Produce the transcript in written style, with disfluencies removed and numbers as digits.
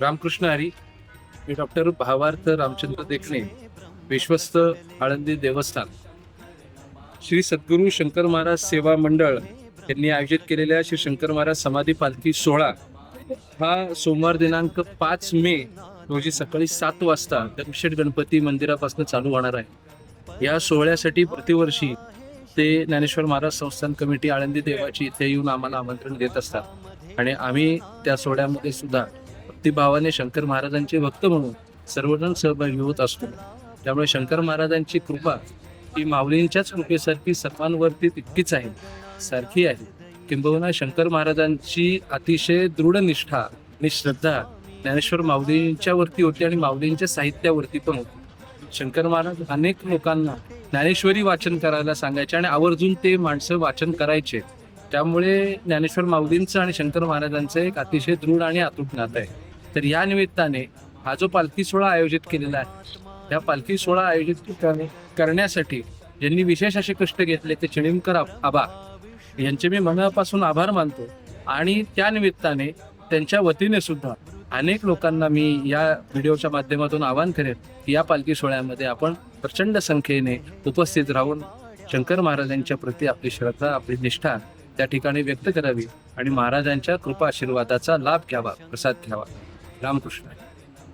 रामकृष्ण हरी. मी doctor भावार्थ रामचंद्र देखणे, विश्वस्त आळंदी देवस्थान, श्री सद्गुरू शंकर महाराज सेवा मंडळ यांनी आयोजित केलेल्या श्री शंकर महाराज समाधी पालखी सोहळा हा सोमवार दिनांक 5 मे रोजी सकाळी 7 वाजता दगडूशेठ गणपती मंदिरापासून चालू होणार आहे. या सोहळ्यासाठी प्रतिवर्षी ते ज्ञानेश्वर महाराज संस्थान कमिटी आळंदी देवाची इथे येऊन आम्हाला आमंत्रण देत असतात आणि आम्ही त्या सोहळ्यामध्ये सुद्धा भक्तिभावाने शंकर महाराजांचे भक्त म्हणून सर्वजण सहभागी होत असतो. त्यामुळे शंकर महाराजांची कृपा ही माऊलींच्याच कृपेसारखी सर्वांवरती तितकीच आहे, सारखी आहे. किंबहुना शंकर महाराजांची अतिशय दृढ निष्ठा आणि श्रद्धा ज्ञानेश्वर माऊलींच्या वरती होती आणि माऊलींच्या साहित्यावरती पण होती. शंकर महाराज अनेक लोकांना ज्ञानेश्वरी वाचन करायला सांगायचे आणि आवर्जून ते माणसं वाचन करायचे. त्यामुळे ज्ञानेश्वर माऊलींचं आणि शंकर महाराजांचं एक अतिशय दृढ आणि अतूट नातं आहे. तर या निमित्ताने हा जो पालखी सोहळा आयोजित केलेला आहे, त्या पालखी सोहळा आयोजित करण्यासाठी ज्यांनी विशेष असे कष्ट घेतले ते चिणीमकर आबा यांचे मी मनापासून आभार मानतो. आणि त्या निमित्ताने त्यांच्या वतीने सुद्धा अनेक लोकांना मी या व्हिडिओच्या माध्यमातून आवाहन करेन की या पालखी सोहळ्यामध्ये आपण प्रचंड संख्येने उपस्थित राहून शंकर महाराजांच्या प्रती आपली श्रद्धा, आपली निष्ठा त्या ठिकाणी व्यक्त करावी आणि महाराजांच्या कृपा आशीर्वादाचा लाभ घ्यावा, प्रसाद घ्यावा. रामकृष्ण.